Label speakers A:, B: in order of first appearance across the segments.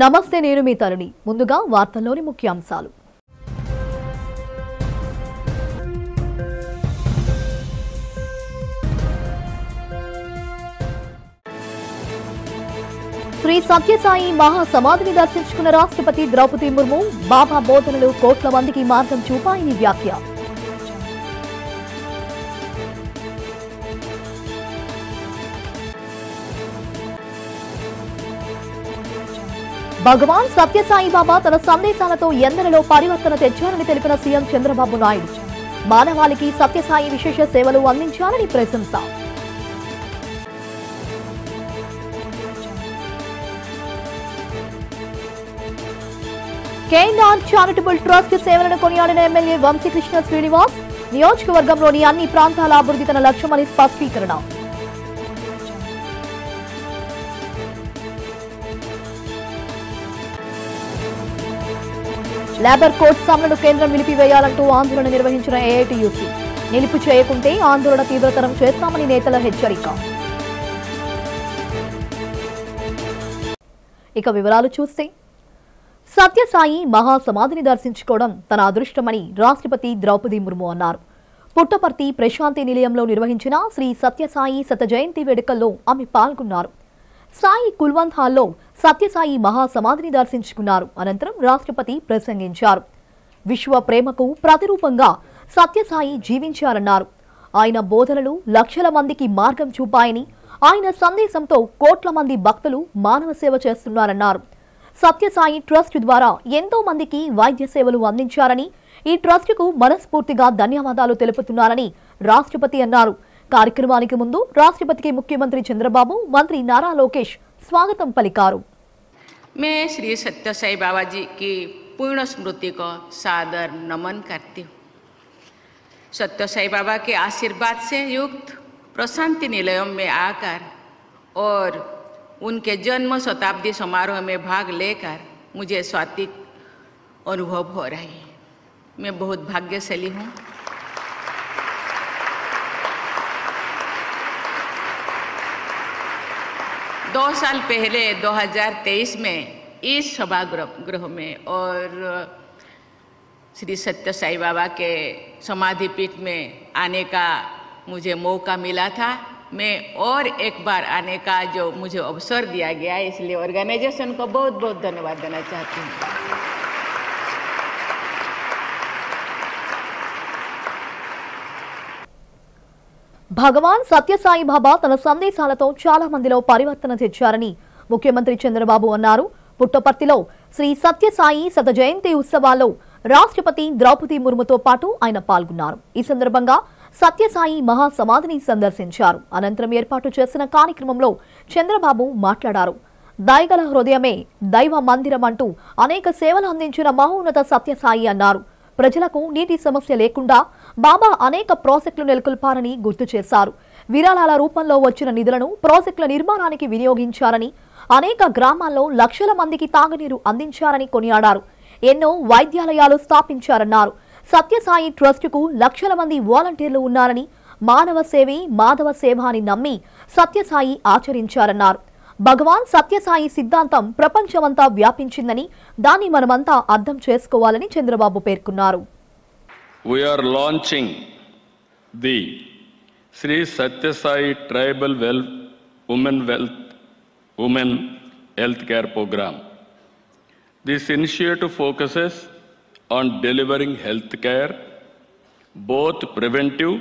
A: నమస్తే, నేను మీ తరుణి. ముందుగా వార్తల్లోని ముఖ్యాంశాలు. శ్రీ సత్యసాయి మహాసమాధిని దర్శించుకున్న రాష్ట్రపతి ద్రౌపది ముర్ము, బాబా బోధనలు కోట్ల మందికి మార్గం చూపాయని వ్యాఖ్య. భగవాన్ సత్యసాయి బాబా తన సందేశాలతో ఎందరిలో పరివర్తన తెచ్చారని తెలిపిన సీఎం చంద్రబాబు నాయుడు. మానవాళికి సత్యసాయి విశేష సేవలు అందించాలని ప్రశంస. కేఎన్ఆర్ చారిటబుల్ ట్రస్ట్ సేవలను కొనియాడిన ఎమ్మెల్యే వంశీకృష్ణ శ్రీనివాస్, నియోజకవర్గంలోని అన్ని ప్రాంతాల అభివృద్ధి తన లక్ష్యమని స్పష్టీకరణ. లేబర్ కోడ్ సమ్మెను కేంద్రం నిలిపివేయాలంటూ ఆందోళన నిర్వహించిన ఏఐటీయూసీ. నిలుపు చేయకుంటే ఆందోళన తీవ్రతరం చేస్తామని నేతల హెచ్చరిక. ఇక వివరాలు చూస్తే, సత్యసాయి మహాసమాధిని దర్శించుకోవడం తన అదృష్టమని రాష్ట్రపతి ద్రౌపది ముర్ము అన్నారు. పుట్టపర్తి ప్రశాంతి నిలయంలో నిర్వహించిన శ్రీ సత్యసాయి శత జయంతి వేడుకల్లో ఆమె పాల్గొన్నారు. సాయి కుల్వంత్ హాల్లో సత్యసాయి మహాసమాధిని దర్శించుకున్నారు. అనంతరం రాష్ట్రపతి ప్రసంగించారు. విశ్వ ప్రేమకు ప్రతిరూపంగా సత్యసాయి జీవించారన్నారు. ఆయన బోధనలు లక్షల మందికి మార్గం చూపాయని, ఆయన సందేశంతో కోట్ల మంది భక్తులు మానవ సేవ చేస్తున్నారన్నారు. సత్యసాయి ట్రస్ట్ ద్వారా ఎంతో మందికి వైద్య సేవలు అందించారని, ఈ ట్రస్టుకు మనస్ఫూర్తిగా ధన్యవాదాలు తెలుపుతున్నారని రాష్ట్రపతి అన్నారు. కార్యక్రమానికి ముందు రాష్ట్రపతికి ముఖ్యమంత్రి చంద్రబాబు, మంత్రి నారా లోకేష్ स्वागतम पलिकारू।
B: मैं श्री सत्य साई बाबा जी की पूर्ण स्मृति को सादर नमन करती हूँ। सत्य साई बाबा के आशीर्वाद से युक्त प्रशांति निलयों में आकर और उनके जन्म शताब्दी समारोह में भाग लेकर मुझे स्वात्विक अनुभव हो रही है। मैं बहुत भाग्यशाली हूँ। दो साल पहले 2023 में इस सभागृह में और श्री सत्य साई बाबा के समाधि पीठ में आने का मुझे मौका मिला था। मैं और एक बार आने का जो मुझे अवसर दिया गया है, इसलिए ऑर्गेनाइजेशन को बहुत बहुत धन्यवाद देना चाहती हूँ।
A: భగవాన్ సత్యసాయి బాబా తన సందేశాలతో చాలా మందిలో పరివర్తన తెచ్చారని ముఖ్యమంత్రి చంద్రబాబు అన్నారు. పుట్టపర్తిలో శ్రీ సత్యసాయి శత జయంతి ఉత్సవాల్లో రాష్ట్రపతి ద్రౌపది ముర్ముతో పాటు ఆయన పాల్గొన్నారు. ఈ సందర్భంగా సత్యసాయి మహాసమాధిని సందర్శించారు. అనంతరం ఏర్పాటు చేసిన కార్యక్రమంలో చంద్రబాబు మాట్లాడారు. దయగల హృదయమే దైవ మందిరం అంటూ అనేక సేవలు అందించిన మహోన్నత సత్యసాయి అన్నారు. ప్రజలకు నీటి సమస్య లేకుండా బాబా అనేక ప్రాజెక్టులు నెలకొల్పారని గుర్తు చేశారు. విరాళాల రూపంలో వచ్చిన నిధులను ప్రాజెక్టుల నిర్మాణానికి వినియోగించారని, అనేక గ్రామాల్లో లక్షల మందికి తాగునీరు అందించారని కొనియాడారు. ఎన్నో వైద్యాలయాలు స్థాపించారన్నారు. సత్యసాయి ట్రస్టుకు లక్షల మంది వాలంటీర్లు ఉన్నారని, మానవ సేవే మాధవ సేవ అని నమ్మి సత్యసాయి ఆచరించారన్నారు. భగవాన్ సత్యసాయి సిద్ధాంతం ప్రపంచమంతా వ్యాపించిందని, దాన్ని మనమంతా అర్థం చేసుకోవాలని చంద్రబాబు పేర్కొన్నారు.
C: We are launching the Sri Satya Sai Tribal Women Healthcare Program. This initiative focuses on delivering healthcare, both preventive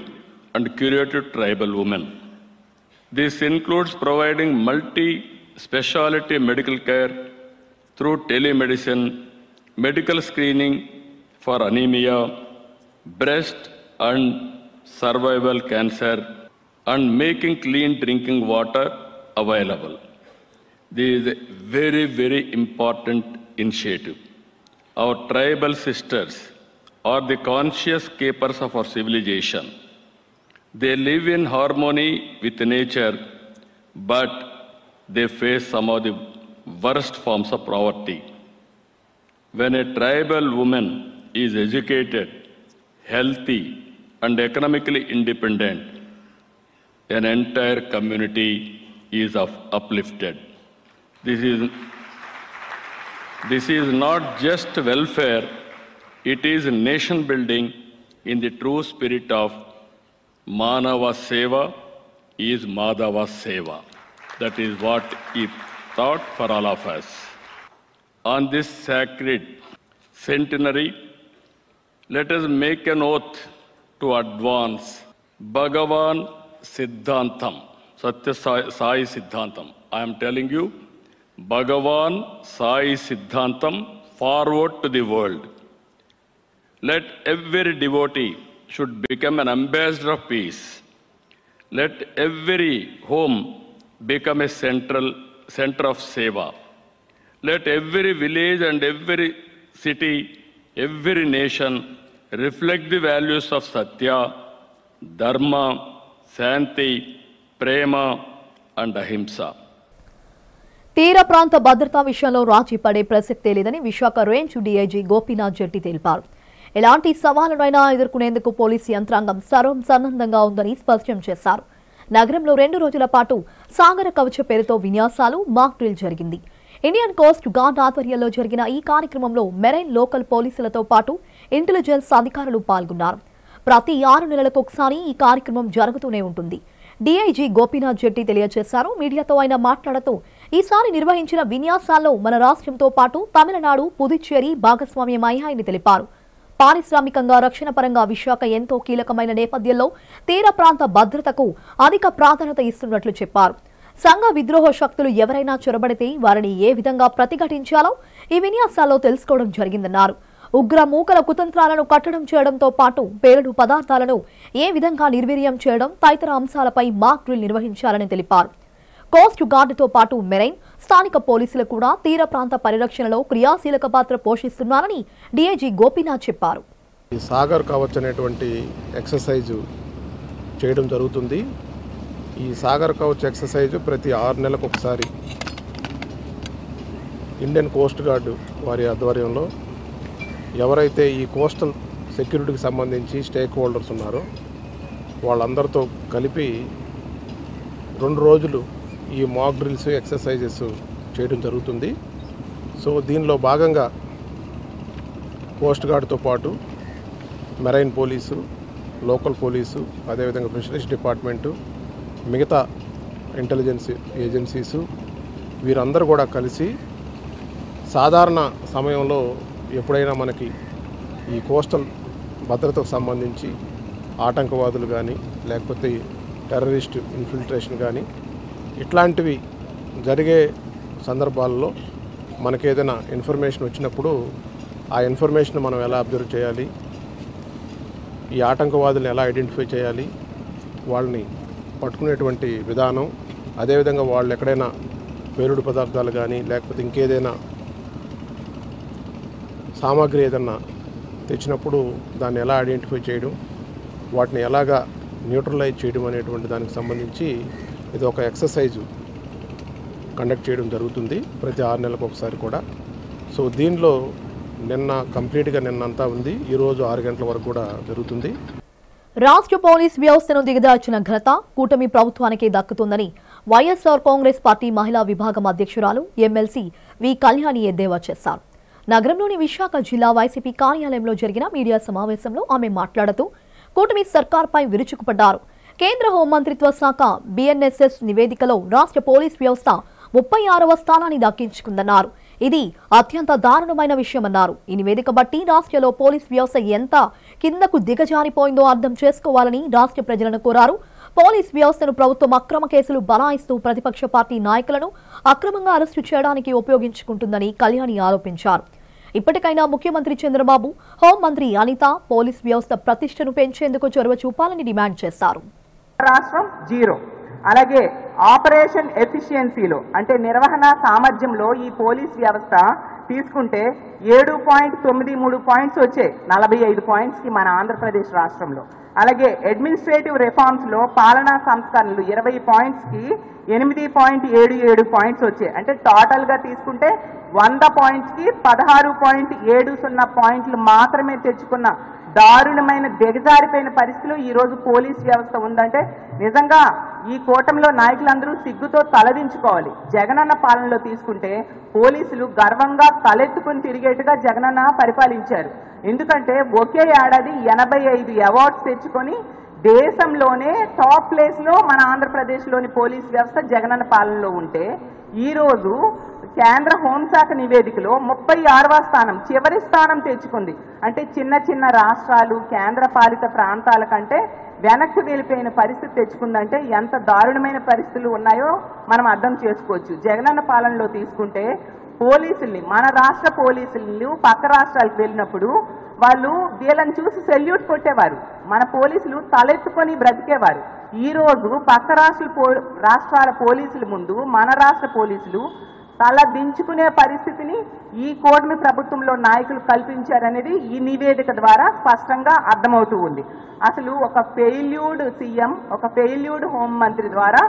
C: and curative tribal women. This includes providing multi-speciality medical care through telemedicine, medical screening for anemia, breast and cervical cancer, and making clean drinking water available. This is a very, very important initiative. Our tribal sisters are the conscious keepers of our civilization. They live in harmony with nature, but they face some of the worst forms of poverty. When a tribal woman is educated, healthy, and economically independent, an entire community is uplifted. This is This is not just welfare, it is nation building in the true spirit of Manava Seva is Madhava Seva. That is what he thought for all of us. On this sacred centenary, let us make an oath to advance Bhagavan Siddhantam, Satya Sai Siddhantam. I am telling you, Bhagavan Sai Siddhantam forward to the world. Let every devotee should become an ambassador of peace. Let every home become a center of seva. Let every village and every city, every nation reflect the values of Satya, Dharma, Shanti, Prema and Ahimsa.
A: తీర ప్రాంత భద్రతా విషయంలో రాజీ పడే ప్రసక్తే లేదని Visakha range DIG Gopinath జెట్టి తెలిపారు. ఎలాంటి సవాలునైనా ఎదుర్కొనేందుకు పోలీసు యంత్రాంగం సర్వసన్నద్ధంగా ఉందని స్పష్టం చేశారు. నగరంలో 2 రోజుల పాటు సాగర కవచ పేరుతో విన్యాసాలు మాక్ డ్రిల్ జరిగింది. ఇండియన్ కోస్ట్ గార్డ్ ఆధ్వర్యంలో జరిగిన ఈ కార్యక్రమంలో మెరైన్ లోకల్ పోలీసులతో పాటు ఇంటెలిజెన్స్ అధికారులు పాల్గొన్నారు. ప్రతి 6 నెలలకు ఒకసారి ఈ కార్యక్రమం జరుగుతూనే ఉంటుంది. డీఐజీ గోపీనాథ్ జెట్టి తెలియజేశారు. మీడియాతో ఆయన మాట్లాడుతూ ఈసారి నిర్వహించిన విన్యాసాల్లో మన రాష్ట్రంతో పాటు తమిళనాడు, పుదుచ్చేరి భాగస్వామ్యమయ్యాయని తెలిపారు. పారిశ్రామికంగా రక్షణ పరంగా విశాఖ ఎంతో కీలకమైన నేపథ్యంలో తీర ప్రాంత భద్రతకు అధిక ప్రాధాన్యత ఇస్తున్నట్లు చెప్పారు. సంఘ విద్రోహ శక్తులు ఎవరైనా చొరబడితే వారిని ఏ విధంగా ప్రతిఘటించాలో ఈ విన్యాసాల్లో తెలుసుకోవడం జరిగిందన్నారు. ఉగ్ర మూకల కుతంత్రాలను కట్టడం చేయడంతో పాటు పేలుడు పదార్థాలను ఏ విధంగా నిర్వీర్యం చేయడం తదితర అంశాలపై మాక్ డ్రిల్ నిర్వహించాలని తెలిపారు. కోస్ట్ గార్డుతో పాటు మెరైన్, స్థానిక పోలీసులు కూడా తీర ప్రాంత పరిరక్షణలో క్రియాశీలక పాత్ర పోషిస్తున్నారని డీఐజీ గోపీనాథ్ చెప్పారు.
D: ఈ సాగర్ కవచ్ అనేటువంటి ఎక్సర్సైజ్ చేయడం జరుగుతుంది. ఈ సాగర్ కవచ్ ఎక్సర్సైజ్ ప్రతి 6 నెలలకు ఒకసారి ఇండియన్ కోస్ట్ గార్డు వారి ఆధ్వర్యంలో ఎవరైతే ఈ కోస్టల్ సెక్యూరిటీకి సంబంధించి స్టేక్ హోల్డర్స్ ఉన్నారో వాళ్ళందరితో కలిపి 2 రోజులు ఈ మాక్ డ్రిల్స్ ఎక్సర్సైజెస్ చేయడం జరుగుతుంది. సో దీనిలో భాగంగా కోస్ట్ గార్డ్తో పాటు మెరైన్ పోలీసు, లోకల్ పోలీసు, అదేవిధంగా ఫిషరీస్ డిపార్ట్మెంటు, మిగతా ఇంటెలిజెన్స్ ఏజెన్సీసు వీరందరూ కూడా కలిసి సాధారణ సమయంలో ఎప్పుడైనా మనకి ఈ కోస్టల్ భద్రతకు సంబంధించి ఆటంకవాదులు కానీ లేకపోతే టెర్రరిస్ట్ ఇన్ఫిల్ట్రేషన్ కానీ ఇట్లాంటివి జరిగే సందర్భాల్లో మనకేదైనా ఇన్ఫర్మేషన్ వచ్చినప్పుడు ఆ ఇన్ఫర్మేషన్ మనం ఎలా అబ్జర్వ్ చేయాలి, ఈ ఆటంకవాదులను ఎలా ఐడెంటిఫై చేయాలి, వాళ్ళని పట్టుకునేటువంటి విధానం, అదేవిధంగా వాళ్ళు ఎక్కడైనా పేలుడు పదార్థాలు కానీ లేకపోతే ఇంకేదైనా సామాగ్రి ఏదన్నా తెచ్చినప్పుడు దాన్ని ఎలా ఐడెంటిఫై చేయడం, వాటిని ఎలాగా న్యూట్రలైజ్ చేయడం అనేటువంటి దానికి సంబంధించి ఇది ఒక ఎక్సర్సైజు కండక్ట్ చేయడం జరుగుతుంది ప్రతి 6 నెలలకు ఒకసారి కూడా. సో దీనిలో కంప్లీట్గా నిన్నంతా ఉంది. ఈరోజు 6 గంటల వరకు కూడా జరుగుతుంది.
A: రాష్ట్ర పోలీస్ వ్యవస్థను దిగదార్చిన ఘనత కూటమి ప్రభుత్వానికే దక్కుతుందని వైఎస్ఆర్ కాంగ్రెస్ పార్టీ మహిళా విభాగం అధ్యక్షురాలు ఎమ్మెల్సీ వి కళ్యాణి ఎద్దేవా చేశారు. నగరంలోని విశాఖ జిల్లా వైసీపీ కార్యాలయంలో జరిగిన మీడియా సమావేశంలో ఆమె మాట్లాడుతూ కూటమి సర్కార్పై విరుచుకుపడ్డారు. కేంద్ర హోంమంత్రిత్వ శాఖ బిఎన్ఎస్ఎస్ నివేదికలో రాష్ట్ర పోలీస్ వ్యవస్థ 36వ స్థానాన్ని దక్కించుకుందన్నారు. ఇది అత్యంత దారుణమైన విషయమన్నారు. ఈ నివేదిక బట్టి రాష్ట్రంలో పోలీస్ వ్యవస్థ ఎంత కిందకు దిగజారిపోయిందో అర్థం చేసుకోవాలని రాష్ట్ర ప్రజలను కోరారు. పోలీస్ వ్యవస్థను ప్రభుత్వం అక్రమ కేసులు బనాయిస్తూ ప్రతిపక్ష పార్టీ నాయకులను అక్రమంగా అరెస్టు చేయడానికి ఉపయోగించుకుంటుందని కళ్యాణి ఆరోపించారు. ఇప్పటికైనా ముఖ్యమంత్రి చంద్రబాబు, హోంమంత్రి అనిత పోలీస్ వ్యవస్థ ప్రతిష్టను పెంచేందుకు చొరవ చూపాలని డిమాండ్ చేశారు.
E: రాష్ట్రం 0. అలాగే ఆపరేషన్ ఎఫిషియన్సీలో అంటే నిర్వహణ సామర్థ్యంలో ఈ పోలీస్ వ్యవస్థ తీసుకుంటే 7.93 పాయింట్స్ వచ్చాయి 45 పాయింట్స్కి మన ఆంధ్రప్రదేశ్ రాష్ట్రంలో. అలాగే అడ్మినిస్ట్రేటివ్ రిఫార్మ్స్లో పాలనా సంస్కరణలు 20 పాయింట్స్కి 8.77 పాయింట్స్ వచ్చాయి. అంటే టోటల్గా తీసుకుంటే 100 పాయింట్స్కి 16.70 పాయింట్లు మాత్రమే తెచ్చుకున్న దారుణమైన దిగజారిపోయిన పరిస్థితిలో ఈరోజు పోలీస్ వ్యవస్థ ఉందంటే నిజంగా ఈ కూటమిలో నాయకులందరూ సిగ్గుతో తలదించుకోవాలి. జగనన్న పాలనలో తీసుకుంటే పోలీసులు గర్వంగా తలెత్తుకుని తిరిగేట్టుగా జగనన్న పరిపాలించారు. ఎందుకంటే ఒకే ఏడాది 85 అవార్డ్స్ తెచ్చుకొని దేశంలోనే టాప్ ప్లేస్లో మన ఆంధ్రప్రదేశ్లోని పోలీస్ వ్యవస్థ జగనన్న పాలనలో ఉంటే ఈరోజు కేంద్ర హోంశాఖ నివేదికలో 36వ స్థానం, చివరి స్థానం తెచ్చుకుంది. అంటే చిన్న చిన్న రాష్ట్రాలు, కేంద్ర పాలిత ప్రాంతాల కంటే వెనక్కి వెళ్ళిపోయిన పరిస్థితి తెచ్చుకుందంటే ఎంత దారుణమైన పరిస్థితులు ఉన్నాయో మనం అర్థం చేసుకోవచ్చు. జగనన్న పాలనలో తీసుకుంటే పోలీసుల్ని, మన రాష్ట్ర పోలీసులు పక్క రాష్ట్రాలకు వెళ్ళినప్పుడు వాళ్ళు వీళ్ళని చూసి సెల్యూట్ కొట్టేవారు. మన పోలీసులు తలెత్తుకొని బ్రతికేవారు. ఈరోజు పక్క రాష్ట్రాల పోలీసుల ముందు మన రాష్ట్ర పోలీసులు తల దించుకునే పరిస్థితిని ఈ కూటమి ప్రభుత్వంలో నాయకులు కల్పించారనేది ఈ నివేదిక ద్వారా స్పష్టంగా అర్థమవుతూ ఉంది. అసలు ఒక ఫెయిల్యూర్డ్ సీఎం, ఒక ఫెయిల్యూర్డ్ హోంమంత్రి ద్వారా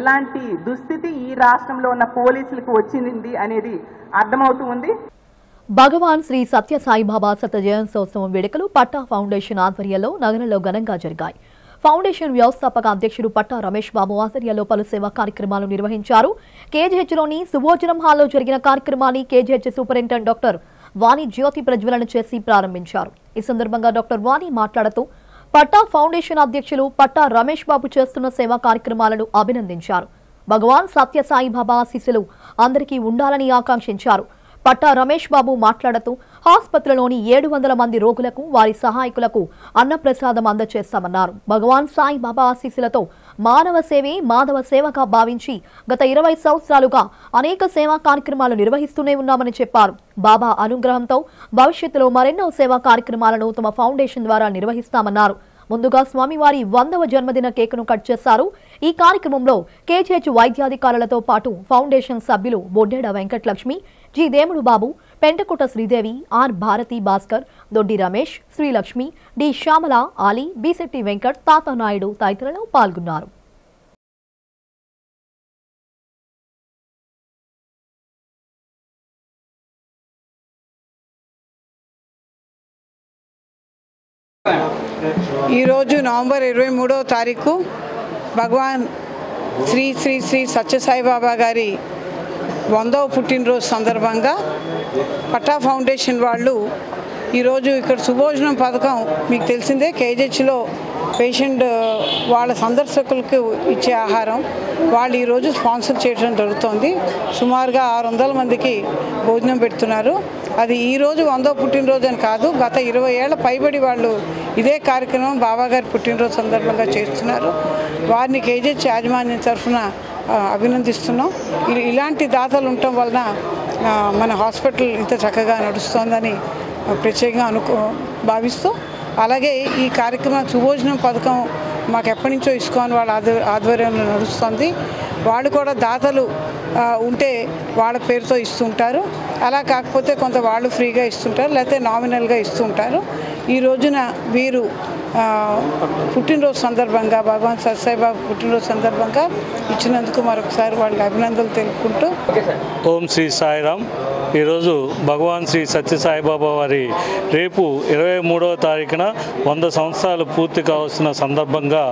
E: ఇలాంటి దుస్థితి ఈ రాష్ట్రంలో ఉన్న పోలీసులకు వచ్చింది అనేది అర్థమవుతూ ఉంది.
A: భగవాన్ శ్రీ సత్య సాయిబాబా శత జయంత్యోత్సవం వేడుకలు పట్టా ఫౌండేషన్ ఆధ్వర్యంలో నగరంలో ఘనంగా జరిగాయి. ఫౌండేషన్ వ్యవస్థాపక అధ్యక్షుడు పట్టా రమేష్ బాబు ఆధ్వర్యంలో పలు సేవా కార్యక్రమాలు నిర్వహించారు. కేజీహెచ్లోని సుభోజనం హాల్లో జరిగిన కార్యక్రమాన్ని కేజీహెచ్ సూపరింటెండెంట్ డాక్టర్ వాణి జ్యోతి ప్రజ్వలన చేసి ప్రారంభించారు. ఈ సందర్భంగా డాక్టర్ వాణి మాట్లాడుతూ పట్టా ఫౌండేషన్ అధ్యక్షులు పట్టా రమేష్ బాబు చేస్తున్న సేవా కార్యక్రమాలను అభినందించారు. భగవాన్ సత్య సాయిబాబా ఆశీస్సులు అందరికీ ఉండాలని ఆకాంక్షించారు. పట్టా రమేష్ బాబు మాట్లాడుతూ ఆసుపత్రిలోని 700 మంది రోగులకు, వారి సహాయకులకు అన్నప్రసాదం అందజేస్తామన్నారు. భగవాన్ సాయిబాబా ఆశీస్సులతో మానవ సేవే మాధవ సేవగా భావించి గత 20 సంవత్సరాలుగా అనేక సేవా కార్యక్రమాలు నిర్వహిస్తూనే ఉన్నామని చెప్పారు. బాబా అనుగ్రహంతో భవిష్యత్తులో మరెన్నో సేవా కార్యక్రమాలను తమ ఫౌండేషన్ ద్వారా నిర్వహిస్తామన్నారు. ముందుగా స్వామివారి 100వ జన్మదిన కేకును కట్ చేశారు. ఈ కార్యక్రమంలో కేజీహెచ్ వైద్యాధికారులతో పాటు ఫౌండేషన్ సభ్యులు Boddeda Venkatalakshmi, G Demudu Babu, Pentakota Sridevi, R Bharati Bhaskar, Doddi Ramesh, Srilakshmi, D Shyamala, Ali, Bisetti Venkat, Tatanaidu తదితరులు పాల్గొన్నారు.
F: ఈరోజు నవంబర్ 23వ తారీఖు భగవాన్ శ్రీ శ్రీ శ్రీ సత్యసాయిబాబా గారి 100వ పుట్టినరోజు సందర్భంగా పట్టా ఫౌండేషన్ వాళ్ళు ఈరోజు ఇక్కడ సుభోజనం పథకం మీకు తెలిసిందే. కేజీహెచ్లో పేషెంట్ వాళ్ళ సందర్శకులకు ఇచ్చే ఆహారం వాళ్ళు ఈరోజు స్పాన్సర్ చేయడం జరుగుతోంది. సుమారుగా 600 మందికి భోజనం పెడుతున్నారు. అది ఈరోజు 100వ పుట్టినరోజు అని కాదు, గత 20 ఏళ్ల పైబడి వాళ్ళు ఇదే కార్యక్రమం బాబాగారి పుట్టినరోజు సందర్భంగా చేస్తున్నారు. వారిని కేజీహెచ్ యాజమాన్యం తరఫున అభినందిస్తున్నాం. ఇలాంటి దాతలు ఉండటం వలన మన హాస్పిటల్ ఇంత చక్కగా నడుస్తోందని ప్రత్యేకంగా భావిస్తూ, అలాగే ఈ కార్యక్రమం సుభోజనం పథకం మాకు ఎప్పటి నుంచో ఇస్కాన్ వాళ్ళ ఆధ్వర్యంలో నడుస్తుంది. వాళ్ళు కూడా దాతలు ఉంటే వాళ్ళ పేరుతో ఇస్తుంటారు. అలా కాకపోతే కొంత వాళ్ళు ఫ్రీగా ఇస్తుంటారు, లేకపోతే నామినల్గా ఇస్తుంటారు. ఈ రోజున వీరు పుట్టినరోజు సందర్భంగా భగవాన్ సత్యసాయిబాబా పుట్టినరోజు సందర్భంగా ఇచ్చినందుకు మరొకసారి వాళ్ళకి అభినందనలు తెలుపుకుంటూ
G: ఓం శ్రీ సాయిరామ్. ఈరోజు భగవాన్ శ్రీ సత్యసాయిబాబా వారి రేపు 23వ తారీఖున 100 సంవత్సరాలు పూర్తి కావాల్సిన సందర్భంగా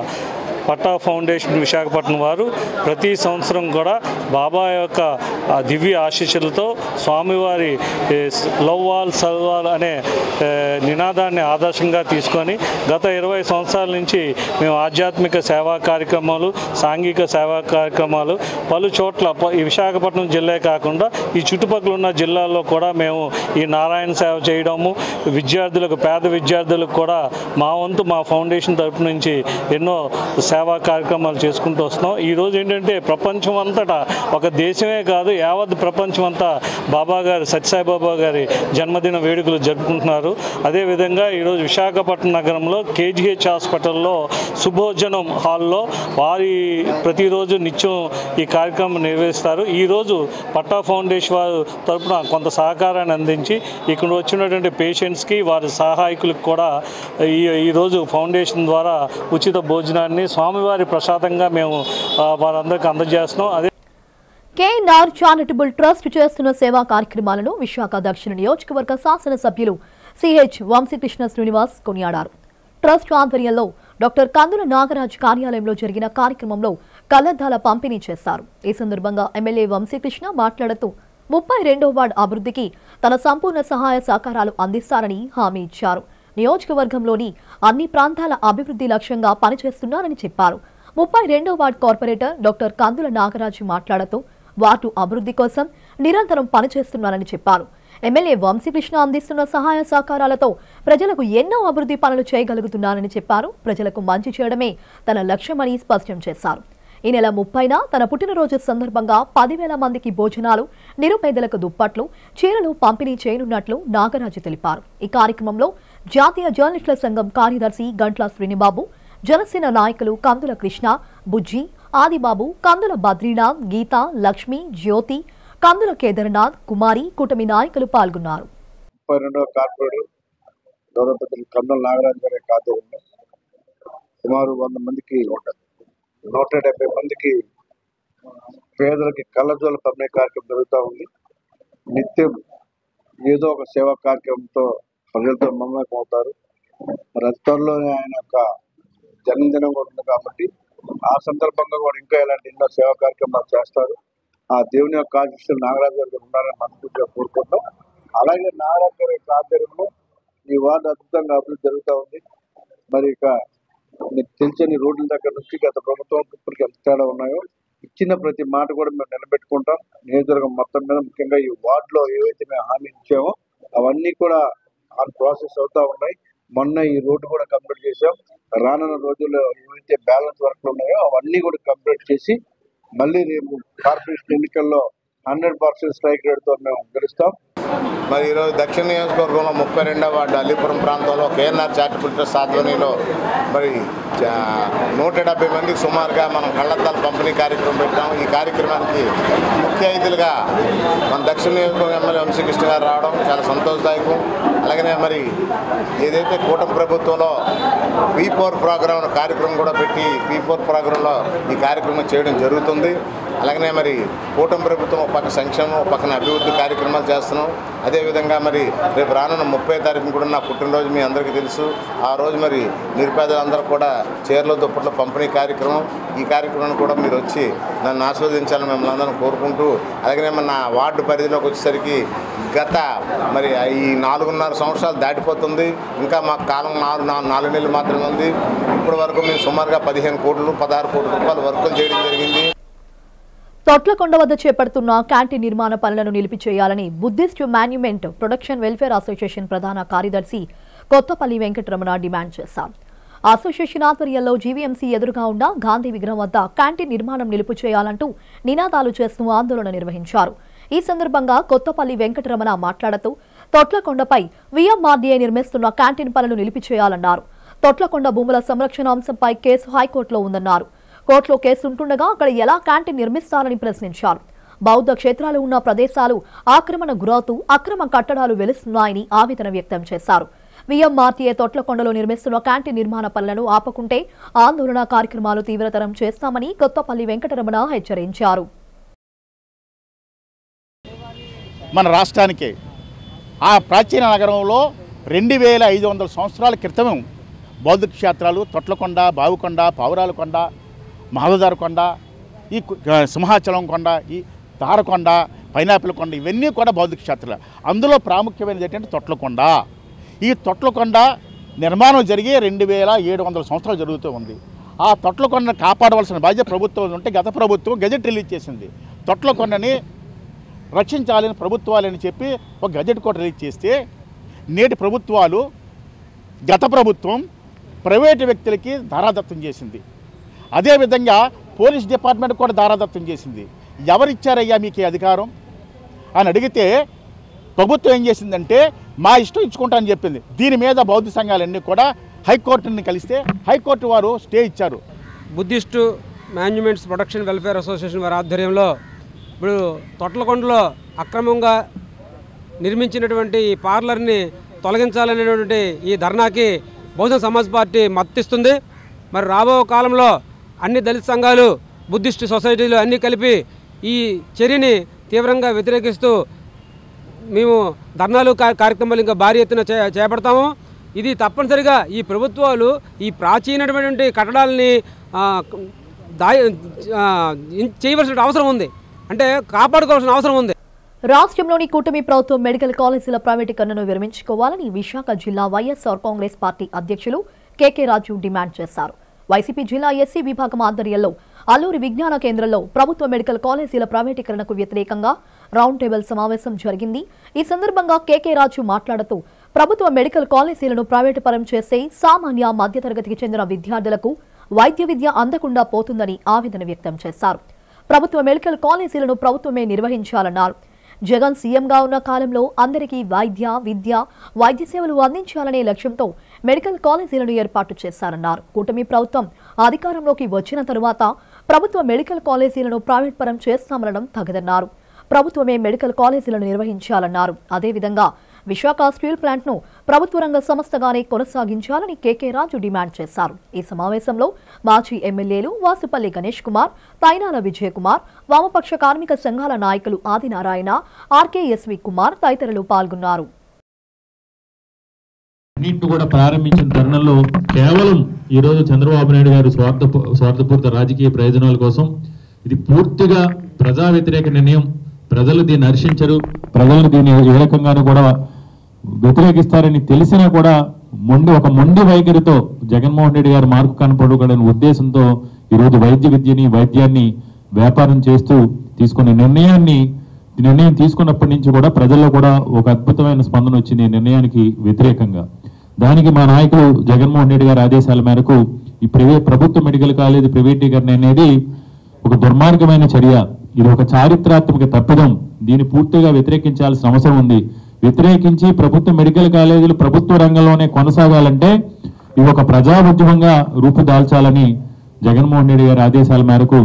G: పట్టా ఫౌండేషన్ విశాఖపట్నం వారు ప్రతి సంవత్సరం కూడా బాబా యొక్క దివ్య ఆశీస్సులతో స్వామివారి లవ్ వాల్ సర్వాల్ అనే నినాదాన్ని ఆదర్శంగా తీసుకొని గత 20 సంవత్సరాల నుంచి మేము ఆధ్యాత్మిక సేవా కార్యక్రమాలు, సాంఘిక సేవా కార్యక్రమాలు పలు చోట్ల ఈ విశాఖపట్నం జిల్లా కాకుండా ఈ చుట్టుపక్కల ఉన్న జిల్లాల్లో కూడా మేము ఈ నారాయణ సేవ చేయడము, విద్యార్థులకు, పేద విద్యార్థులకు కూడా మా వంతు మా ఫౌండేషన్ తరపు నుంచి ఎన్నో సేవా కార్యక్రమాలు చేసుకుంటూ వస్తున్నాం. ఈరోజు ఏంటంటే ప్రపంచం అంతటా, ఒక దేశమే కాదు యావత్ ప్రపంచం అంతా బాబా గారి సత్యసాయిబాబా గారి జన్మదిన వేడుకలు జరుపుకుంటున్నారు. అదేవిధంగా ఈరోజు విశాఖపట్నం నగరంలో కేజీహెచ్ హాస్పిటల్లో సుభోజనం హాల్లో వారి ప్రతిరోజు నిత్యం ఈ కార్యక్రమం నిర్వహిస్తారు. ఈరోజు పట్టా ఫౌండేషన్ వారి తరఫున కొంత సహకారాన్ని అందించి ఇక్కడ వచ్చినటువంటి పేషెంట్స్కి, వారి సహాయకులకు కూడా ఈరోజు ఫౌండేషన్ ద్వారా ఉచిత భోజనాన్ని స్వామివారి ప్రసాదంగా మేము వారందరికీ అందజేస్తున్నాం. అదే
A: కేఎన్ఆర్ చారిటబుల్ ట్రస్ట్ చేస్తున్న సేవా కార్యక్రమాలను విశాఖ దక్షిణ నియోజకవర్గ శాసనసభ్యులు సిహెచ్ వంశీకృష్ణ శ్రీనివాస్ కొనియాడారు. ట్రస్ట్ ఆధ్వర్యంలో డాక్టర్ కందుల నాగరాజ్ కార్యాలయంలో జరిగిన కార్యక్రమంలో కళ్లద్దాల పంపిణీ చేశారు. ఈ సందర్భంగా ఎమ్మెల్యే వంశీకృష్ణ మాట్లాడుతూ 32వ వార్డు అభివృద్ధికి తన సంపూర్ణ సహాయ సహకారాలు అందిస్తారని హామీ ఇచ్చారు. నియోజకవర్గంలోని అన్ని ప్రాంతాల అభివృద్ధి లక్ష్యంగా పనిచేస్తున్నారని చెప్పారు. 32వ వార్డు కార్పొరేటర్ డాక్టర్ కందుల నాగరాజు మాట్లాడుతూ వార్డు అభివృద్ధి కోసం నిరంతరం పనిచేస్తున్నారని చెప్పారు. ఎమ్మెల్యే వంశీకృష్ణ అందిస్తున్న సహాయ సహకారాలతో ప్రజలకు ఎన్నో అభివృద్ధి పనులు చేయగలుగుతున్నారని చెప్పారు. ప్రజలకు మంచి చేయడమే తన లక్ష్యమని స్పష్టం చేశారు. ఈ నెల 30న తన పుట్టినరోజు సందర్భంగా 10,000 మందికి భోజనాలు, నిరుపేదలకు దుప్పట్లు, చీరలు పంపిణీ చేయనున్నట్లు నాగరాజు తెలిపారు. ఈ కార్యక్రమంలో జాతీయ జర్నలిస్టుల సంఘం కార్యదర్శి గంట్ల శ్రీనిబాబు, జనసేన నాయకులు కందుల కృష్ణ, బుజ్జి, ఆదిబాబు, కందుల బద్రీనాథ్, గీత, లక్ష్మి, జ్యోతి, కందుల కేదార్నాథ్, కుమారి, కూటమి నాయకులు పాల్గొన్నారు.
H: 32వ కార్పొరేటర్ గౌరవపతి కందుల నాగరాజు గారి ఆధ్వర్యంలో సుమారు 100 మందికి 170 మందికి పేదలకి కళ్ళజోళ్ళ పంపిణీ కార్యక్రమం జరుగుతూ ఉంది. నిత్యం ఏదో ఒక సేవా కార్యక్రమంతో ప్రజలతో మమేకం అవుతారు. మరి అతి త్వరలోనే ఆయన యొక్క జన్మదినం కూడా ఉంది కాబట్టి ఆ సందర్భంగా కూడా ఇంకా ఇలాంటి ఎన్నో సేవా కార్యక్రమాలు చేస్తారు. ఆ దేవుని యొక్క ఆశీస్సులు నాగరాజు గారికి ఉండాలని మనస్ఫూర్తిగా కోరుకుంటాం. అలాగే నాగరాజు గారి యొక్క ఆధ్వర్యంలో ఈ వార్డు అద్భుతంగా అభివృద్ధి జరుగుతూ ఉంది. మరి ఇక మీకు తెలిసిన రోడ్ల దగ్గర నుంచి గత ప్రభుత్వం ఇప్పటికి ఎంత తేడా ఉన్నాయో ఇచ్చిన ప్రతి మాట కూడా మేము నిలబెట్టుకుంటాం. నియోజకవర్గం మొత్తం మీద ముఖ్యంగా ఈ వార్డులో ఏవైతే మేము హామీ ఇచ్చామో అవన్నీ కూడా ఆన్ ప్రాసెస్ అవుతా ఉన్నాయి. మొన్న ఈ రోడ్డు కూడా కంప్లీట్ చేసాం. రానున్న రోజుల్లో ఏవైతే బ్యాలెన్స్ వర్క్లు ఉన్నాయో అవన్నీ కూడా కంప్లీట్ చేసి మళ్ళీ రేపు కార్పొరేషన్ ఎన్నికల్లో 100% స్ట్రైక్ రేట్తో మేము గెలుస్తాం.
I: మరి ఈరోజు దక్షిణ నియోజకవర్గంలో 32వ వార్డు అల్లీపురం ప్రాంతంలో కేఎన్ఆర్ చారిటబుల్ ట్రస్ట్ ఆధ్వర్యంలో మరి 170 మందికి సుమారుగా మనం కళ్లద్దాల పంపిణీ కార్యక్రమం పెట్టాం. ఈ కార్యక్రమానికి ముఖ్య అతిథులుగా మన దక్షిణ నియోజకవర్గం ఎమ్మెల్యే వంశీకృష్ణ గారు రావడం చాలా సంతోషదాయకం. అలాగనే మరి ఏదైతే కూటమి ప్రభుత్వంలో P4 ప్రోగ్రాం కార్యక్రమం కూడా పెట్టి P4 ప్రోగ్రాంలో ఈ కార్యక్రమం చేయడం జరుగుతుంది. అలాగనే మరి కూటమి ప్రభుత్వం ఒక పక్క సంక్షేమం, ఒక పక్కన అభివృద్ధి కార్యక్రమాలు చేస్తున్నాం. అదేవిధంగా మరి రేపు రానున్న 30వ తారీఖున కూడా నా పుట్టినరోజు మీ అందరికీ తెలుసు. ఆ రోజు మరి నిరుపేదలందరూ కూడా చీరల దుప్పట్ల పంపిణీ కార్యక్రమం. ఈ కార్యక్రమాన్ని కూడా మీరు వచ్చి నన్ను ఆస్వాదించాలని మిమ్మల్ని అందరం కోరుకుంటూ, అలాగనే మన వార్డు పరిధిలోకి వచ్చేసరికి గత మరి ఈ 4.5 సంవత్సరాలు దాటిపోతుంది. ఇంకా మాకు కాలం 4 నెలలు మాత్రమే ఉంది. ఇప్పటి వరకు మేము సుమారుగా 15 కోట్లు 16 కోట్ల రూపాయలు వర్కులు చేయడం జరిగింది.
A: తొట్లకొండ వద్ద చేపడుతున్న క్యాంటీన్ నిర్మాణ పనులను నిలిపిచేయాలని Buddhist monument production welfare association ప్రధాన కార్యదర్శి కొత్తపల్లి వెంకటరమణ డిమాండ్ చేశారు. అసోసియేషన్ ఆధ్వర్యంలో జీవీఎంసీ ఎదురుగా ఉన్న గాంధీ విగ్రహం వద్ద క్యాంటీన్ నిర్మాణం నిలుపు చేయాలంటూ నినాదాలు చేస్తూ ఆందోళన నిర్వహించారు. ఈ సందర్భంగా కొత్తపల్లి వెంకటరమణ మాట్లాడుతూ తొట్లకొండపై వీఎంఆర్డీఏ నిర్మిస్తున్న క్యాంటీన్ పనులు నిలిపిచేయాలన్నారు. తొట్లకొండ భూముల సంరక్షణ అంశంపై కేసు హైకోర్టులో ఉందన్నారు. కోర్టులో కేసు ఉంటుండగా అక్కడ ఎలా క్యాంటీన్ నిర్మిస్తారని ప్రశ్నించారు. బౌద్ధ క్షేత్రాలు ఉన్న ప్రదేశాలు ఆక్రమణ గురవుతూ అక్రమ కట్టడాలు వెలుస్తున్నాయని ఆవేదన వ్యక్తం చేశారు. వీఎంఆర్టీఏ తొట్లకొండలో నిర్మిస్తున్న క్యాంటీన్ నిర్మాణ పనులను ఆపకుంటే ఆందోళన కార్యక్రమాలు తీవ్రతరం చేస్తామని కొత్తపల్లి వెంకటరమణ హెచ్చరించారు.
J: మన రాష్ట్రానికి ఆ ప్రాచీన నగరంలో 2500 సంవత్సరాల క్రితం బౌద్ధ క్షేత్రాలు తొట్లకొండ, బావుకొండ, పావురాలకొండ, మహోదర కొండ, ఈ సింహాచలం కొండ, ఈ తారకొండ, పైనాపిల్ కొండ ఇవన్నీ కూడా బౌద్ధ క్షేత్రాలు. అందులో ప్రాముఖ్యమైనది ఏంటంటే తొట్లకొండ. ఈ తొట్లకొండ నిర్మాణం జరిగి 2700 సంవత్సరాలు జరుగుతూ ఉంది. ఆ తొట్లకొండను కాపాడవలసిన బాధ్యత ప్రభుత్వం ఉంటే గత ప్రభుత్వం గెజెట్ రిలీజ్ చేసింది. తొట్లకొండని రక్షించాలని ప్రభుత్వాలని చెప్పి ఒక గెజెట్ కూడా రిలీజ్ చేస్తే నేటి ప్రభుత్వాలు గత ప్రభుత్వం ప్రైవేటు వ్యక్తులకి ధారాదత్తం చేసింది. అదేవిధంగా పోలీస్ డిపార్ట్మెంట్ కూడా ధారాదత్తం చేసింది. ఎవరిచ్చారయ్యా మీకు అధికారం అని అడిగితే ప్రభుత్వం ఏం చేసిందంటే మా ఇష్టం ఇచ్చుకుంటానని చెప్పింది. దీని మీద బౌద్ధ సంఘాలన్నీ కూడా హైకోర్టుని కలిస్తే హైకోర్టు వారు స్టే ఇచ్చారు.
K: Buddhist monuments production welfare association వారి ఆధ్వర్యంలో ఇప్పుడు తొట్లకొండలో అక్రమంగా నిర్మించినటువంటి ఈ పార్లర్ని తొలగించాలనేటువంటి ఈ ధర్నాకి బహుజన సమాజ్ పార్టీ మద్దతిస్తుంది. మరి రాబో కాలంలో అన్ని దళిత సంఘాలు, బుద్ధిస్ట్ సొసైటీలు అన్నీ కలిపి ఈ చర్యని తీవ్రంగా వ్యతిరేకిస్తూ మేము ధర్నాలు కార్యక్రమాలు ఇంకా భారీ ఎత్తున చేపడతాము. ఇది తప్పనిసరిగా ఈ ప్రభుత్వాలు ఈ ప్రాచీనమైనటువంటి కట్టడాలని చేయవలసిన అవసరం ఉంది, అంటే కాపాడుకోవాల్సిన అవసరం ఉంది.
A: రాష్ట్రంలోని కూటమి ప్రభుత్వం మెడికల్ కాలేజీల ప్రైవేటీకరణను విరమించుకోవాలని విశాఖ జిల్లా వైఎస్ఆర్ కాంగ్రెస్ పార్టీ అధ్యక్షులు కేకే రాజు డిమాండ్ చేశారు. వైసీపీ జిల్లా ఎస్సీ విభాగం ఆధ్వర్యంలో అల్లూరి విజ్ఞాన కేంద్రంలో ప్రభుత్వ మెడికల్ కాలేజీల ప్రైవేటీకరణకు వ్యతిరేకంగా రౌండ్ టేబుల్ సమావేశం జరిగింది. ఈ సందర్భంగా కేకే రాజు మాట్లాడుతూ ప్రభుత్వ మెడికల్ కాలేజీలను ప్రైవేటు పరం చేస్తే సామాన్య మధ్యతరగతికి చెందిన విద్యార్థులకు వైద్య విద్య అందకుండా పోతుందని ఆవేదన వ్యక్తం చేశారు. ప్రభుత్వ మెడికల్ కాలేజీలను ప్రభుత్వమే నిర్వహించాలన్నారు. జగన్ సీఎంగా ఉన్న కాలంలో అందరికీ వైద్య సేవలు అందించాలనే లక్ష్యంతో మెడికల్ కాలేజీలను ఏర్పాటు చేశారన్నారు. కూటమి ప్రభుత్వం అధికారంలోకి వచ్చిన తరువాత ప్రభుత్వ మెడికల్ కాలేజీలను ప్రైవేట్ పరం చేస్తామనడం తగదన్నారు. ప్రభుత్వమే మెడికల్ కాలేజీలను నిర్వహించాలన్నారు. అదేవిధంగా విశాఖ స్టీల్ ప్లాంట్ ను ప్రభుత్వ రంగ సంస్థగానే కొనసాగించాలని కేకే రాజు డిమాండ్ చేశారు. ఈ సమావేశంలో మాజీ ఎమ్మెల్యేలు వాసుపల్లి గణేష్ కుమార్, తైనాల విజయ్ కుమార్, వామపక్ష కార్మిక సంఘాల నాయకులు ఆదినారాయణ, ఆర్కేఎస్వి కుమార్ తదితరులు పాల్గొన్నారు.
L: కూడా ప్రారంభించిన తరుణంలో కేవలం ఈరోజు చంద్రబాబు నాయుడు గారు స్వార్థపూరిత రాజకీయ ప్రయోజనాల కోసం ఇది పూర్తిగా ప్రజా వ్యతిరేక నిర్ణయం. ప్రజలు దీన్ని హర్షించరు, ప్రజలు దీన్ని ఏ రకంగానూ కూడా వ్యతిరేకిస్తారని తెలిసినా కూడా ఒక మొండి వైఖరితో జగన్మోహన్ రెడ్డి గారు మార్పు కనపడకూడని ఉద్దేశంతో ఈరోజు వైద్యాన్ని వ్యాపారం చేస్తూ తీసుకునే నిర్ణయం తీసుకున్నప్పటి నుంచి కూడా ప్రజల్లో కూడా ఒక అద్భుతమైన స్పందన వచ్చింది ఈ నిర్ణయానికి వ్యతిరేకంగా. దానికి మా నాయకులు జగన్మోహన్ రెడ్డి గారి ఆదేశాల మేరకు ఈ ప్రభుత్వ మెడికల్ కాలేజీ ప్రైవేటీకరణ అనేది ఒక దుర్మార్గమైన చర్య, ఇది ఒక చారిత్రాత్మక తప్పిదం. దీన్ని పూర్తిగా వ్యతిరేకించాల్సిన అవసరం ఉంది. వ్యతిరేకించి ప్రభుత్వ మెడికల్ కాలేజీలు ప్రభుత్వ రంగంలోనే కొనసాగాలంటే ఇది ఒక ప్రజా ఉద్యమంగా రూపుదాల్చాలని జగన్మోహన్ రెడ్డి గారి ఆదేశాల మేరకు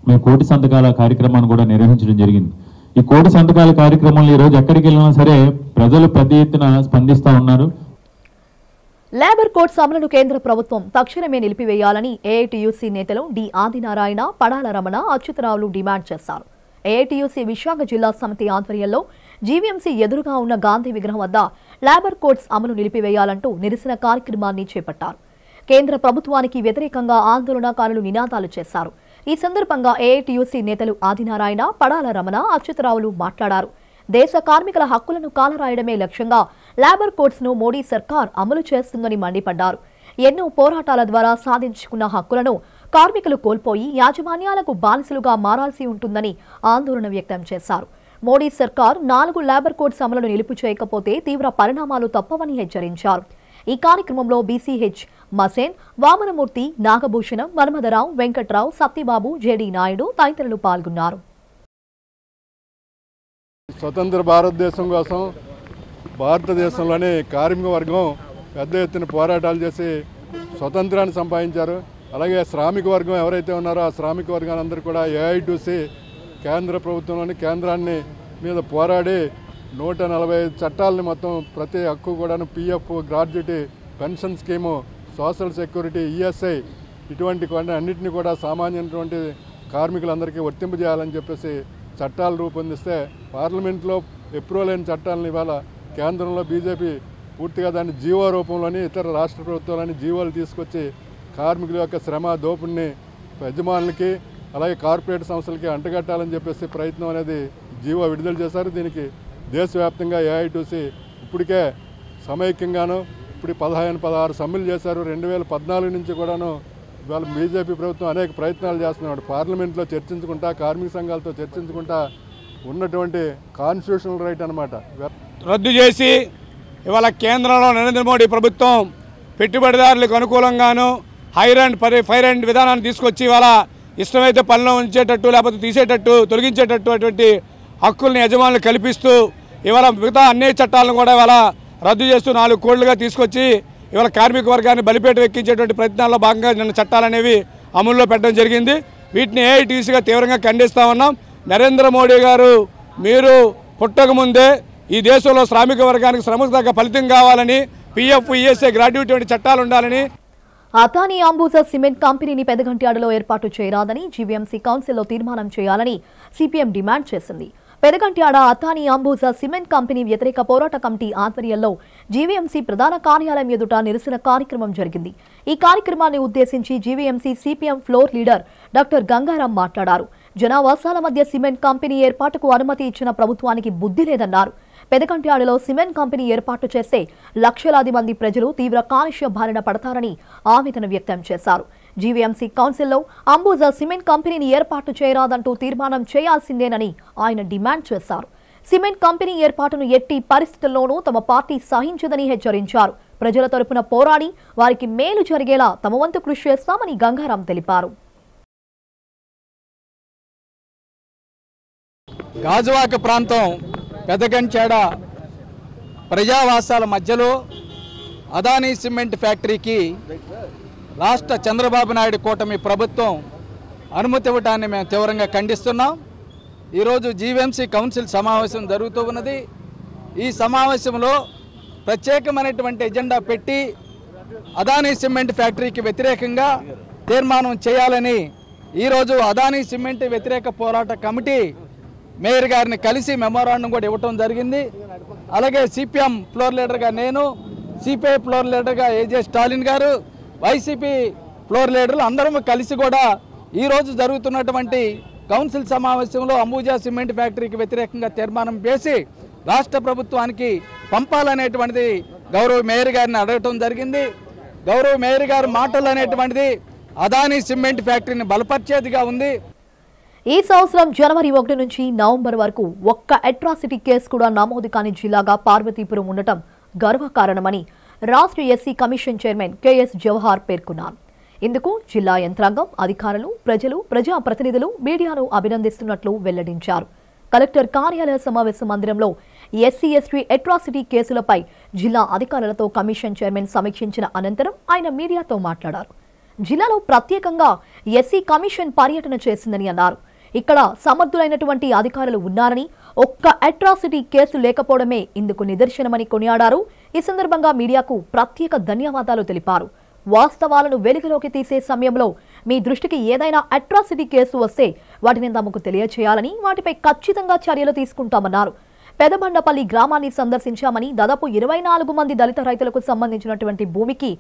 L: మేము కోటి సంతకాల కార్యక్రమాన్ని కూడా నిర్వహించడం జరిగింది. ఈ కోటి సంతకాల కార్యక్రమంలో ఈరోజు ఎక్కడికి వెళ్ళినా సరే ప్రజలు పెద్ద ఎత్తున స్పందిస్తూ ఉన్నారు.
A: లేబర్ కోడ్స్ అమలును కేంద్ర ప్రభుత్వం తక్షణమే నిలిపివేయాలని ఏఐటీయూసీ నేతలు డి ఆదినారాయణ, పడాల రమణ, అచ్యుతరావులు డిమాండ్ చేశారు. ఏఐటీయూసీ విశాఖ జిల్లా సమితి ఆధ్వర్యంలో జీవీఎంసీ ఎదురుగా ఉన్న గాంధీ విగ్రహం వద్ద లేబర్ కోడ్స్ అమలు నిలిపివేయాలంటూ నిరసన కార్యక్రమాన్ని చేపట్టారు. కేంద్ర ప్రభుత్వానికి వ్యతిరేకంగా ఆందోళనకారులు నినాదాలు చేశారు. ఈ సందర్భంగా ఏఐటీయూసీ నేతలు ఆదినారాయణ, పడాల రమణ, అచ్యుతరావులు మాట్లాడారు. దేశ కార్మికుల హక్కులను కాలరాయడమే లక్ష్యంగా లేబర్ కోడ్స్ ను మోడీ సర్కార్ అమలు చేస్తుందని మండిపడ్డారు. ఎన్నో పోరాటాల ద్వారా సాధించుకున్న హక్కులను కార్మికులు కోల్పోయి యాజమాన్యాలకు బానిసలుగా మారాల్సి ఉంటుందని ఆందోళన వ్యక్తం చేశారు. మోడీ సర్కార్ 4 లేబర్ కోడ్స్ అమలును నిలుపు చేయకపోతే తీవ్ర పరిణామాలు తప్పవని హెచ్చరించారు. ఈ కార్యక్రమంలో బీసీహెచ్ మసేన్, వామనమూర్తి, నాగభూషణం, మన్మథరావు, వెంకట్రావు, సత్యబాబు, జేడీ నాయుడు తదితరులు పాల్గొన్నారు.
M: స్వతంత్ర భారతదేశం కోసం భారతదేశంలోని కార్మిక వర్గం పెద్ద ఎత్తున పోరాటాలు చేసి స్వతంత్రాన్ని సంపాదించారు. అలాగే శ్రామిక వర్గం ఎవరైతే ఉన్నారో ఆ శ్రామిక వర్గాలందరూ కూడా ఏఐటీయూసీ కేంద్ర ప్రభుత్వంలోని కేంద్రాన్ని మీద పోరాడి 145 చట్టాలని మొత్తం ప్రతి హక్కు కూడాను PF, gratuity, pension scheme, social security, ESI ఇటువంటి అన్నింటినీ కూడా సామాన్యమైనటువంటి కార్మికులందరికీ వర్తింపజేయాలని చెప్పేసి చట్టాలు రూపొందిస్తే పార్లమెంట్లో అప్రూవల్ అయిన చట్టాలను ఇవాళ కేంద్రంలో బీజేపీ పూర్తిగా దాన్ని జీవో రూపంలోని ఇతర రాష్ట్ర ప్రభుత్వాలని జీవోలు తీసుకొచ్చి కార్మికుల యొక్క శ్రమ దోపిడిని యజమానులకి అలాగే కార్పొరేట్ సంస్థలకి అంటగట్టాలని చెప్పేసి ప్రయత్నం అనేది జీవో విడుదల చేశారు. దీనికి దేశవ్యాప్తంగా ఏఐటీయూసీ ఇప్పటికే సమైక్యంగాను ఇప్పుడు 15-16 సమ్మెలు చేశారు. 2014 నుంచి కూడాను ఇవాళ బీజేపీ ప్రభుత్వం అనేక ప్రయత్నాలు చేస్తున్నాడు. పార్లమెంట్లో చర్చించుకుంటా, కార్మిక సంఘాలతో చర్చించుకుంటా ఉన్నటువంటి కాన్స్టిట్యూషనల్ రైట్ అనమాట
N: రద్దు చేసి ఇవాళ కేంద్రంలో నరేంద్ర మోడీ ప్రభుత్వం పెట్టుబడిదారులకు అనుకూలంగాను ఫైర్ అండ్ విధానాన్ని తీసుకొచ్చి ఇవాళ ఇష్టమైతే పనిలో ఉంచేటట్టు లేకపోతే తీసేటట్టు తొలగించేటట్టు అటువంటి హక్కుల్ని యజమానులు కల్పిస్తూ ఇవాళ మిగతా అన్ని చట్టాలను కూడా ఇవాళ రద్దు చేస్తూ 4 కోళ్లుగా తీసుకొచ్చి ఇవాళ కార్మిక వర్గాన్ని బలిపేట ఎక్కించేటువంటి ప్రయత్నాల్లో భాగంగా నిన్న చట్టాలనేవి అమల్లో పెట్టడం జరిగింది. వీటిని ఏఐటీయూసీగా తీవ్రంగా ఖండిస్తూ ఉన్నాం. నరేంద్ర మోడీ గారు మీరు పుట్టకముందే ఈ దేశంలో శ్రామిక వర్గానికి శ్రమకు తగ్గ ఫలితం కావాలని పిఎఫ్, ఈఎస్ఐ, గ్రాడ్యుయేటీ వంటి చట్టాలు ఉండాలని
A: అదానీ అంబుజా సిమెంట్ కంపెనీని పెదగంట్యాడలో ఏర్పాటు చేయరాదని జీవీఎంసీ కౌన్సిల్లో తీర్మానం చేయాలని సిపిఎం డిమాండ్ చేసింది. పెదగంట్యాడ అతాని అంబుజా సిమెంట్ కంపెనీ వ్యతిరేక పోరాట కమిటీ ఆధ్వర్యంలో జీవీఎంసీ ప్రధాన కార్యాలయం ఎదుట నిరసన కార్యక్రమం జరిగింది. ఈ కార్యక్రమాన్ని ఉద్దేశించి GVMC CPM floor leader doctor Gangaram మాట్లాడారు. జనావాసాల మధ్య సిమెంట్ కంపెనీ ఏర్పాటుకు అనుమతి ఇచ్చిన ప్రభుత్వానికి బుద్ధి లేదన్నారు. పెదగంట్యాడలో సిమెంట్ కంపెనీ ఏర్పాటు చేస్తే లక్షలాది మంది ప్రజలు తీవ్ర కాలుష్య బారిన పడతారని ఆవేదన వ్యక్తం చేశారు. జీవీఎంసీ కౌన్సిల్లో అంబుజా సిమెంట్ కంపెనీని ఏర్పాటు చేయరాదంటూ తీర్మానం చేయాల్సిందేనని ఆయన డిమాండ్ చేశారు. సిమెంట్ కంపెనీ ఏర్పాటును ఎట్టి పరిస్థితుల్లోనూ తమ పార్టీ సహించదని హెచ్చరించారు. ప్రజల తరపున పోరాడి వారికి మేలు జరిగేలా తమ వంతు కృషి చేస్తామని గంగారాం తెలిపారు.
O: గాజువాక ప్రాంతం పెదగంచేడ ప్రజావాసాల మధ్యలో అదానీ సిమెంట్ ఫ్యాక్టరీకి రాష్ట్ర చంద్రబాబు నాయుడు కూటమి ప్రభుత్వం అనుమతి ఇవ్వడాన్ని మేము తీవ్రంగా ఖండిస్తున్నాం. ఈరోజు జీవీఎంసీ కౌన్సిల్ సమావేశం జరుగుతూ ఉన్నది. ఈ సమావేశంలో ప్రత్యేకమైనటువంటి ఎజెండా పెట్టి అదానీ సిమెంట్ ఫ్యాక్టరీకి వ్యతిరేకంగా తీర్మానం చేయాలని ఈరోజు అదానీ సిమెంట్ వ్యతిరేక పోరాట కమిటీ మేయర్ గారిని కలిసి మెమోరాండం కూడా ఇవ్వటం జరిగింది. అలాగే సిపిఎం ఫ్లోర్ లీడర్గా నేను, సిపిఐ ఫ్లోర్ లీడర్గా ఏజే స్టాలిన్ గారు, వైసీపీ ఫ్లోర్ లీడర్లు అందరం కలిసి కూడా ఈరోజు జరుగుతున్నటువంటి కౌన్సిల్ సమావేశంలో అంబుజా సిమెంట్ ఫ్యాక్టరీకి వ్యతిరేకంగా తీర్మానం చేసి రాష్ట్ర ప్రభుత్వానికి పంపాలనేటువంటిది గౌరవ మేయర్ గారిని అడగటం జరిగింది. గౌరవ మేయర్ గారి మాటలు అనేటువంటిది అదానీ సిమెంట్ ఫ్యాక్టరీని బలపరిచేదిగా ఉంది.
A: ఈ సంవత్సరం జనవరి 1 నుంచి నవంబర్ వరకు ఒక్క అట్రాసిటీ కేసు కూడా నమోదు కాని జిల్లాగా పార్వతీపురం ఉండటం గర్వకారణమని రాష్ట్ర SC commission chairman KS Jawahar పేర్కొన్నారు. ఇందుకు జిల్లా యంత్రాంగం, అధికారులు, ప్రజలు, ప్రజాప్రతినిధులు మీడియాను అభినందిస్తున్నట్లు వెల్లడించారు. కలెక్టర్ కార్యాలయ సమావేశ మందిరంలో ఎస్సీ ఎస్టీ అట్రాసిటీ కేసులపై జిల్లా అధికారులతో కమిషన్ చైర్మన్ సమీక్షించిన అనంతరం ఆయన మీడియాతో మాట్లాడారు. జిల్లాలో ప్రత్యేకంగా ఎస్సీ కమిషన్ పర్యటన చేసిందని అన్నారు. ఇక్కడ సమర్థులైనటువంటి అధికారులు ఉన్నారని, ఒక్క అట్రాసిటీ కేసు లేకపోవడమే ఇందుకు నిదర్శనమని కొనియాడారు. ఈ సందర్భంగా మీడియాకు ప్రత్యేక ధన్యవాదాలు తెలిపారు. వాస్తవాలను వెలుగులోకి తీసే సమయంలో మీ దృష్టికి ఏదైనా అట్రాసిటీ కేసు వస్తే వాటిని తమకు తెలియచేయాలని, వాటిపై ఖచ్చితంగా చర్యలు తీసుకుంటామన్నారు. పెదబండపల్లి గ్రామాన్ని సందర్శించామని, దాదాపు 24 మంది దళిత రైతులకు సంబంధించినటువంటి భూమికి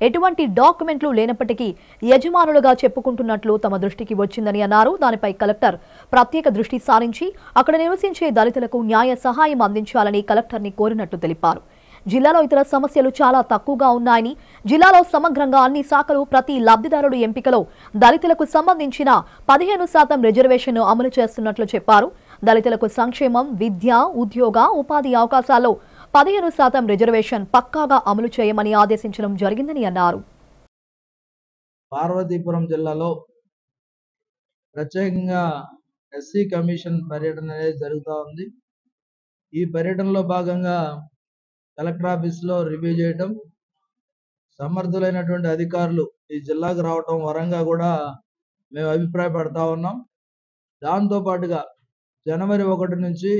A: ఎటువంటి డాక్యుమెంట్లు లేనప్పటికీ యజమానులుగా చెప్పుకుంటున్నట్లు తమ దృష్టికి వచ్చిందని అన్నారు. దానిపై కలెక్టర్ ప్రత్యేక దృష్టి సారించి అక్కడ నివసించే దళితులకు న్యాయ సహాయం అందించాలని కలెక్టర్ని కోరినట్లు తెలిపారు. జిల్లాలో ఇతర సమస్యలు చాలా తక్కువగా ఉన్నాయని, జిల్లాలో సమగ్రంగా అన్ని శాఖలు ప్రతి లబ్ధిదారుడు ఎంపికలో దళితులకు సంబంధించిన 15% రిజర్వేషన్ను అమలు చేస్తున్నట్లు చెప్పారు. దళితులకు సంక్షేమం, విద్య, ఉద్యోగ, ఉపాధి అవకాశాల్లో 15% రిజర్వేషన్ పక్కాగా అమలు చేయమని ఆదేశించడం జరిగిందని అన్నారు.
P: పార్వతీపురం జిల్లాలో ప్రత్యేకంగా ఎస్సీ కమిషన్ పర్యటన అనేది జరుగుతూ ఉంది. ఈ పర్యటనలో భాగంగా కలెక్టర్ ఆఫీస్లో రివ్యూ చేయటం, సమర్థులైనటువంటి అధికారులు ఈ జిల్లాకు రావటం వరంగా కూడా మేము అభిప్రాయపడతా ఉన్నాం. దాంతోపాటుగా జనవరి 1 నుంచి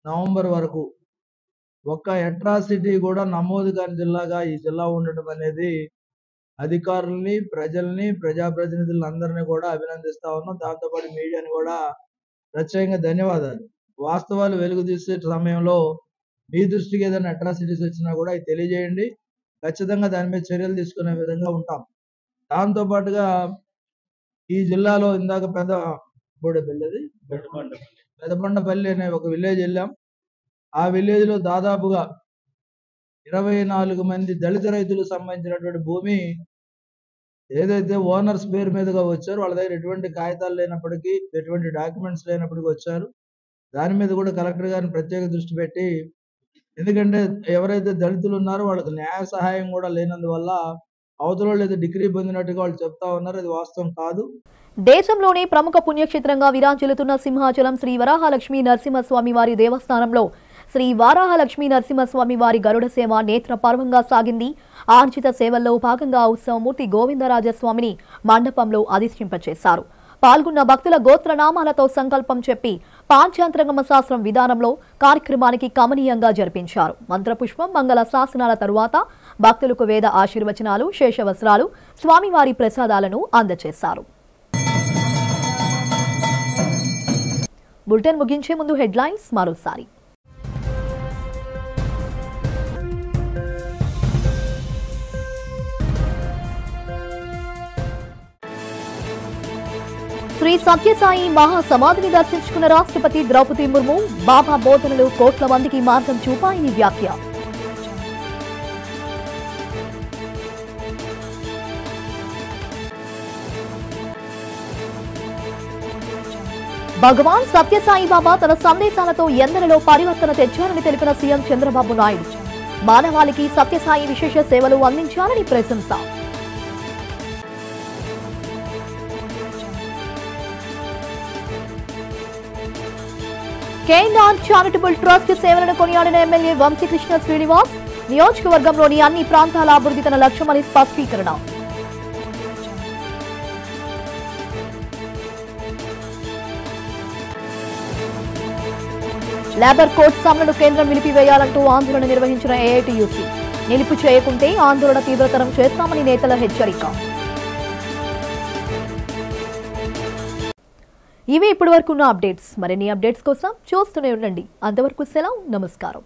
P: నవంబర్ వరకు ఒక్క అట్రాసిటీ కూడా నమోదు కాని జిల్లాగా ఈ జిల్లా ఉండటం అనేది అధికారుల్ని, ప్రజల్ని, ప్రజాప్రతినిధులను అందరినీ కూడా అభినందిస్తా ఉన్నాం. దాంతోపాటు మీడియాని కూడా ప్రత్యేకంగా ధన్యవాదాలు. వాస్తవాలు వెలుగు తీసే సమయంలో మీ దృష్టికి ఏదైనా అట్రాసిటీస్ వచ్చినా కూడా ఇది తెలియజేయండి. ఖచ్చితంగా దాని మీద చర్యలు తీసుకునే విధంగా ఉంటాం. దాంతోపాటుగా ఈ జిల్లాలో ఇందాక పెదబండపల్లి అనే ఒక విలేజ్ వెళ్ళాం. ఆ విలేజ్ లో దాదాపుగా 24 మంది దళిత రైతులకు సంబంధించినటువంటి భూమి ఏదైతే ఓనర్స్ పేరు మీదుగా వచ్చారో వాళ్ళ దగ్గర ఎటువంటి కాగితాలు లేనప్పటికీ, ఎటువంటి డాక్యుమెంట్స్ లేనప్పటికీ వచ్చారు. దాని మీద కూడా కలెక్టర్ గారిని ప్రత్యేక దృష్టి పెట్టి, ఎందుకంటే ఎవరైతే దళితులు ఉన్నారో వాళ్ళకి న్యాయ సహాయం కూడా లేనందువల్ల అవతల వాళ్ళు ఏదో డిగ్రీ పొందినట్టుగా వాళ్ళు చెప్తా ఉన్నారు. అది వాస్తవం కాదు.
A: దేశంలోనే ప్రముఖ పుణ్యక్షేత్రంగా విరాజిల్లుతున్న సింహాచలం శ్రీ వరాహలక్ష్మీ నరసింహస్వామి వారి దేవస్థానంలో శ్రీ వరాహలక్ష్మీ నరసింహస్వామి వారి గరుడ సేవ నేత్ర పర్వంగా సాగింది. ఆర్జిత సేవల్లో భాగంగా ఉత్సవమూర్తి గోవిందరాజస్వామిని మండపంలో అధిష్ఠింపచేశారు. పాల్గొన్న భక్తుల గోత్రనామాలతో సంకల్పం చెప్పి పాంచాంతరంగమ శాస్త్రం విధానంలో కార్యక్రమానికి కమనీయంగా జరిపించారు. మంత్రపుష్పం, మంగళ శాసనాల తరువాత భక్తులకు వేద ఆశీర్వచనాలు, శేషవస్త్రాలు, స్వామివారి ప్రసాదాలను అందజేశారు. బులెటిన్ ముగించే ముందు హెడ్లైన్స్ మరోసారి. శ్రీ సత్యసాయి మహాసమాధిని దర్శించుకున్న రాష్ట్రపతి ద్రౌపది ముర్ము, బాబా బోధనలు కోట్ల మందికి మార్గం చూపాయని వ్యాఖ్య. భగవాన్ సత్యసాయి బాబా తన సందేశాలతో ఎందరిలో పరివర్తన తెచ్చారని తెలిపిన సీఎం చంద్రబాబు నాయుడు. మానవాళికి సత్యసాయి విశేష సేవలు అందించాలని ప్రశంస. కేఎన్ఆర్ చారిటబుల్ ట్రస్ట్ సేవలను కొనియాడిన ఎమ్మెల్యే వంశీకృష్ణ శ్రీనివాస్, నియోజకవర్గంలోని అన్ని ప్రాంతాల అభివృద్ధి తన లక్ష్యమని స్పష్టీకరణ. లేబర్ కోడ్ సమ్మెను కేంద్రం నిలిపివేయాలంటూ ఆందోళన నిర్వహించిన ఏఐటీయూసీ. నిలుపు చేయకుంటే ఆందోళన తీవ్రతరం చేస్తామని నేతల హెచ్చరిక. ఇవి ఇప్పటివరకు ఉన్న అప్డేట్స్. మరిన్ని అప్డేట్స్ కోసం చూస్తూనే ఉండండి. అంతవరకు సెలవు, నమస్కారం.